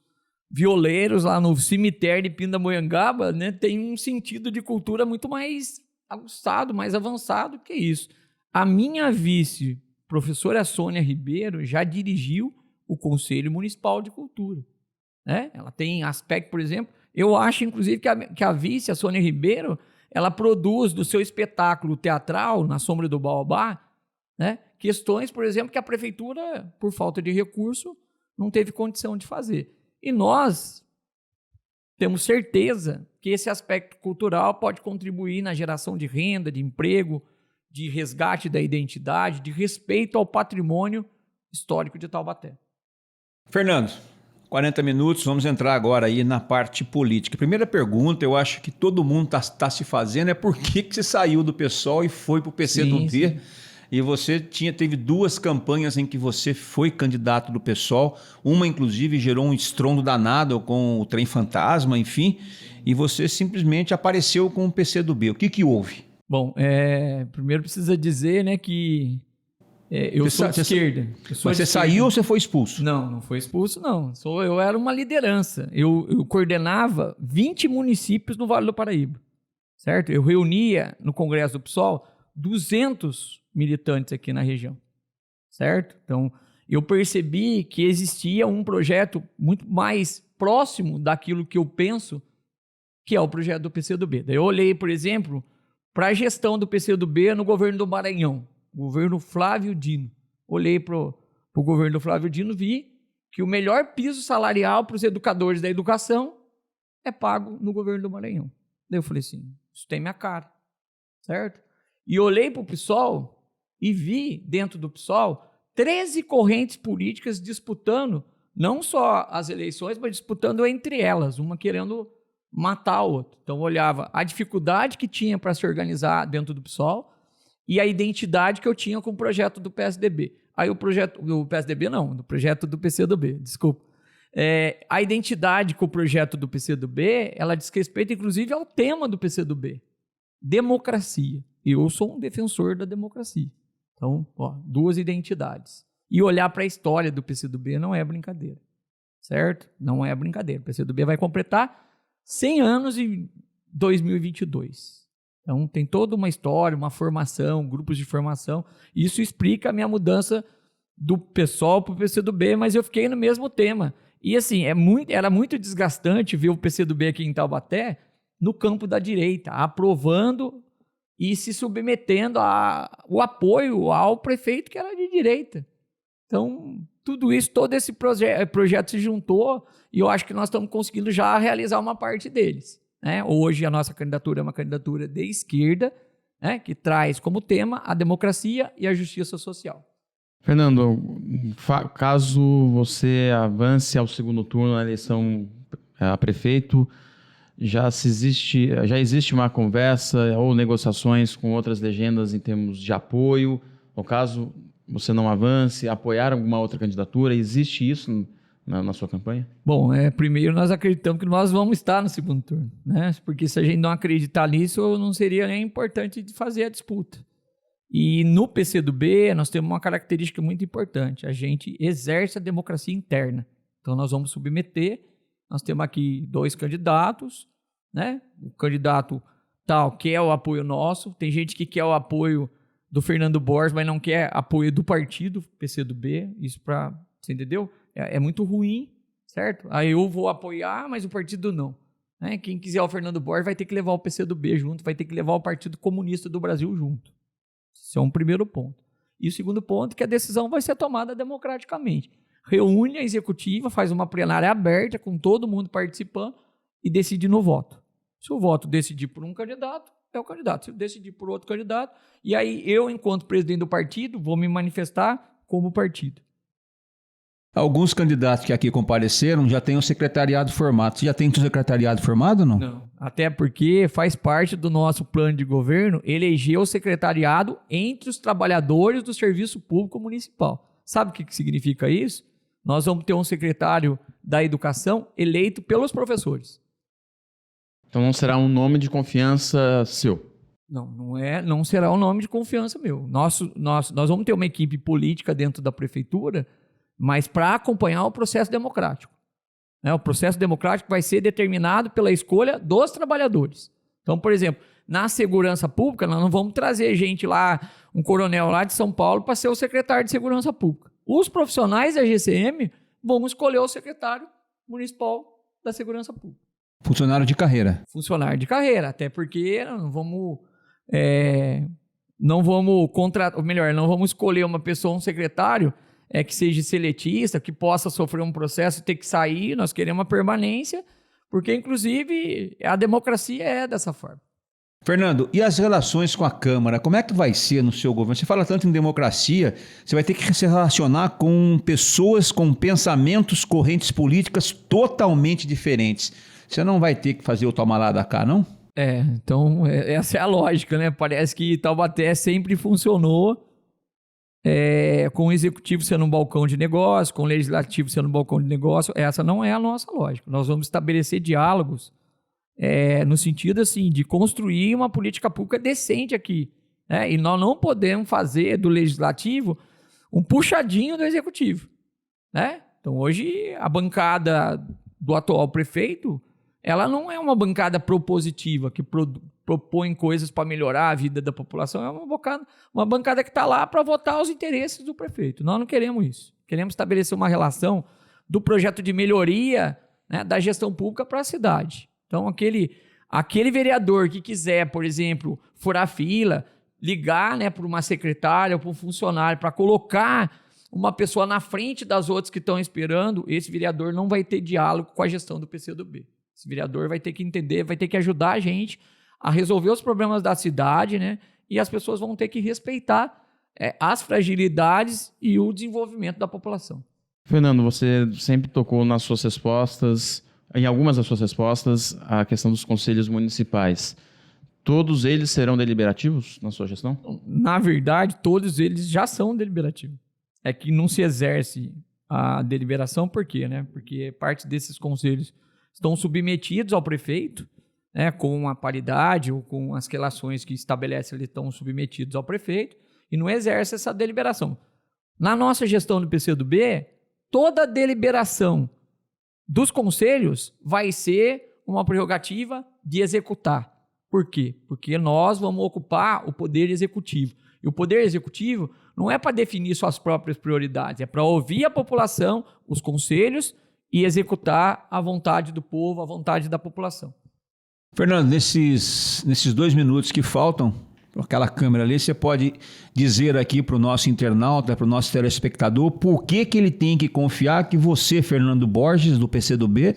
violeiros lá no cemitério de Pindamonhangaba, né, tem um sentido de cultura muito mais aguçado, mais avançado que isso. A minha vice, professora Sônia Ribeiro, já dirigiu o Conselho Municipal de Cultura. Né? Ela tem aspecto, por exemplo, eu acho, inclusive, que a vice, a Sônia Ribeiro, ela produz do seu espetáculo teatral, Na Sombra do Baobá, né, questões, por exemplo, que a prefeitura, por falta de recurso, não teve condição de fazer. E nós temos certeza que esse aspecto cultural pode contribuir na geração de renda, de emprego, de resgate da identidade, de respeito ao patrimônio histórico de Taubaté. Fernando, 40 minutos, vamos entrar agora aí na parte política. Primeira pergunta, eu acho que todo mundo tá se fazendo, é por que você saiu do PSOL e foi para o PCdoB? Sim. E você teve 2 campanhas em que você foi candidato do PSOL, uma inclusive gerou um estrondo danado com o trem fantasma, enfim, e você simplesmente apareceu com o PCdoB. O que houve? Bom, primeiro precisa dizer, né, que eu sou de esquerda. Mas você saiu ou você foi expulso? Não foi expulso, não. Eu era uma liderança. Eu coordenava 20 municípios no Vale do Paraíba, certo? Eu reunia no Congresso do PSOL 200 militantes aqui na região, certo? Então, eu percebi que existia um projeto muito mais próximo daquilo que eu penso, que é o projeto do PCdoB. Daí eu olhei, por exemplo, para a gestão do PCdoB no governo do Maranhão, governo Flávio Dino. Olhei para o governo do Flávio Dino, vi que o melhor piso salarial para os educadores da educação é pago no governo do Maranhão. Daí eu falei assim, isso tem minha cara, certo? E olhei para o PSOL e vi, dentro do PSOL, 13 correntes políticas disputando, não só as eleições, mas disputando entre elas, uma querendo matar a outra. Então, eu olhava a dificuldade que tinha para se organizar dentro do PSOL e a identidade que eu tinha com o projeto do PSDB. Aí o projeto do PSDB não, do projeto do PCdoB, desculpa. A identidade com o projeto do PCdoB, ela diz respeito, inclusive, ao tema do PCdoB, democracia. Eu sou um defensor da democracia. Então, 2 identidades. E olhar para a história do PCdoB não é brincadeira, certo? Não é brincadeira. O PCdoB vai completar 100 anos em 2022. Então, tem toda uma história, uma formação, grupos de formação. Isso explica a minha mudança do PSOL para o PCdoB, mas eu fiquei no mesmo tema. E, assim, era muito desgastante ver o PCdoB aqui em Taubaté no campo da direita, aprovando e se submetendo ao apoio ao prefeito que era de direita. Então, tudo isso, todo esse projeto se juntou e eu acho que nós estamos conseguindo já realizar uma parte deles. Né? Hoje a nossa candidatura é uma candidatura de esquerda, né, que traz como tema a democracia e a justiça social. Fernando, caso você avance ao segundo turno na eleição a prefeito, já existe uma conversa ou negociações com outras legendas em termos de apoio? No caso, você não avance, apoiar alguma outra candidatura? Existe isso na sua campanha? Bom, primeiro nós acreditamos que nós vamos estar no segundo turno, né? Porque se a gente não acreditar nisso, não seria nem importante de fazer a disputa. E no PCdoB, nós temos uma característica muito importante. A gente exerce a democracia interna. Então, nós vamos submeter. Nós temos aqui 2 candidatos, né? O candidato tal quer o apoio nosso. Tem gente que quer o apoio do Fernando Borges, mas não quer apoio do partido PCdoB. Isso você entendeu? É muito ruim, certo? Aí eu vou apoiar, mas o partido não. Né? Quem quiser o Fernando Borges vai ter que levar o PCdoB junto, vai ter que levar o Partido Comunista do Brasil junto. Esse é um primeiro ponto. E o segundo ponto é que a decisão vai ser tomada democraticamente. Reúne a executiva, faz uma plenária aberta, com todo mundo participando, e decide no voto. Se o voto decidir por um candidato, é o candidato. Se decidir por outro candidato, e aí eu, enquanto presidente do partido, vou me manifestar como partido. Alguns candidatos que aqui compareceram já têm o secretariado formado. Você já tem o secretariado formado ou não? Não. Até porque faz parte do nosso plano de governo eleger o secretariado entre os trabalhadores do Serviço Público Municipal. Sabe o que significa isso? nós vamos ter um secretário da Educação eleito pelos professores. Então não será um nome de confiança seu? Não será um nome de confiança meu. Nós vamos ter uma equipe política dentro da prefeitura, mas para acompanhar o processo democrático. O processo democrático vai ser determinado pela escolha dos trabalhadores. Então, por exemplo, na segurança pública, nós não vamos trazer gente lá, um coronel lá de São Paulo, para ser o secretário de segurança pública. Os profissionais da GCM vão escolher o secretário municipal da segurança pública. Funcionário de carreira. Funcionário de carreira, até porque não vamos escolher uma pessoa, um secretário que seja seletista, que possa sofrer um processo e ter que sair. Nós queremos uma permanência, porque inclusive a democracia é dessa forma. Fernando, e as relações com a Câmara? Como é que vai ser no seu governo? Você fala tanto em democracia, você vai ter que se relacionar com pessoas com pensamentos, correntes políticas totalmente diferentes. Você não vai ter que fazer o toma lá da cá, não? Então essa é a lógica, né? Parece que Taubaté sempre funcionou com o executivo sendo um balcão de negócio, com o legislativo sendo um balcão de negócio. Essa não é a nossa lógica. Nós vamos estabelecer diálogos no sentido assim, de construir uma política pública decente aqui. Né? E nós não podemos fazer do legislativo um puxadinho do executivo. Né? Então hoje a bancada do atual prefeito, ela não é uma bancada propositiva que propõe coisas para melhorar a vida da população, é uma bancada que está lá para votar os interesses do prefeito. Nós não queremos isso. Queremos estabelecer uma relação do projeto de melhoria, né, da gestão pública para a cidade. Então, aquele vereador que quiser, por exemplo, furar fila, ligar, né, para uma secretária ou para um funcionário para colocar uma pessoa na frente das outras que estão esperando, esse vereador não vai ter diálogo com a gestão do PCdoB. Esse vereador vai ter que entender, vai ter que ajudar a gente a resolver os problemas da cidade, né? E as pessoas vão ter que respeitar as fragilidades e o desenvolvimento da população. Fernando, você sempre tocou nas suas respostas, em algumas das suas respostas, a questão dos conselhos municipais. Todos eles serão deliberativos na sua gestão? Na verdade, todos eles já são deliberativos. É que não se exerce a deliberação, por quê? Né? Porque parte desses conselhos estão submetidos ao prefeito, né, com a paridade ou com as relações que estabelece, eles estão submetidos ao prefeito e não exerce essa deliberação. Na nossa gestão do PCdoB, toda a deliberação dos conselhos vai ser uma prerrogativa de executar. Por quê? Porque nós vamos ocupar o poder executivo. E o poder executivo não é para definir suas próprias prioridades, é para ouvir a população, os conselhos, e executar a vontade do povo, a vontade da população. Fernando, nesses 2 minutos que faltam, aquela câmera ali, você pode dizer aqui para o nosso internauta, para o nosso telespectador, por que ele tem que confiar que você, Fernando Borges, do PCdoB,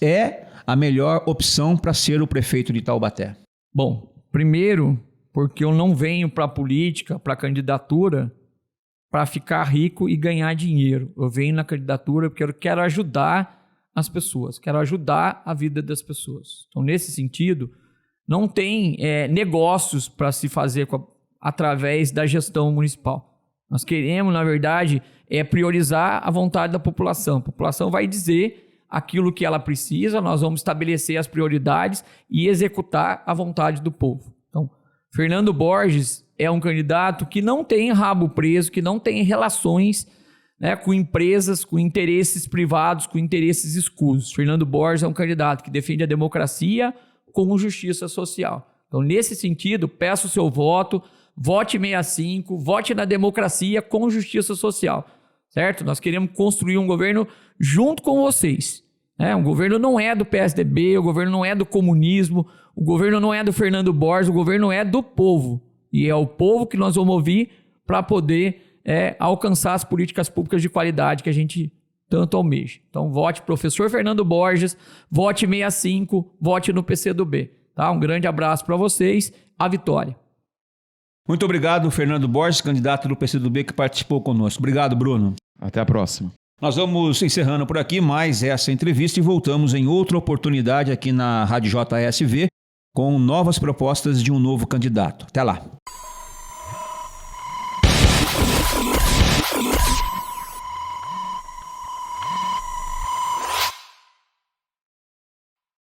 é a melhor opção para ser o prefeito de Taubaté? Bom, primeiro, porque eu não venho para a política, para a candidatura, para ficar rico e ganhar dinheiro. Eu venho na candidatura porque eu quero ajudar as pessoas, quero ajudar a vida das pessoas. Então, nesse sentido, não tem negócios para se fazer através da gestão municipal. Nós queremos, na verdade, priorizar a vontade da população. A população vai dizer aquilo que ela precisa, nós vamos estabelecer as prioridades e executar a vontade do povo. Então, Fernando Borges é um candidato que não tem rabo preso, que não tem relações, né, com empresas, com interesses privados, com interesses escusos. Fernando Borges é um candidato que defende a democracia com justiça social. Então, nesse sentido, peço o seu voto, vote 65, vote na democracia com justiça social, certo? Nós queremos construir um governo junto com vocês. O governo não é do PSDB, o governo não é do comunismo, o governo não é do Fernando Borges, o governo é do povo. E é o povo que nós vamos ouvir para poder alcançar as políticas públicas de qualidade que a gente tanto almeja. Então, vote professor Fernando Borges, vote 65, vote no PCdoB. Tá? Um grande abraço para vocês, a vitória. Muito obrigado, Fernando Borges, candidato do PCdoB que participou conosco. Obrigado, Bruno. Até a próxima. Nós vamos encerrando por aqui mais essa entrevista e voltamos em outra oportunidade aqui na Rádio JSV com novas propostas de um novo candidato. Até lá.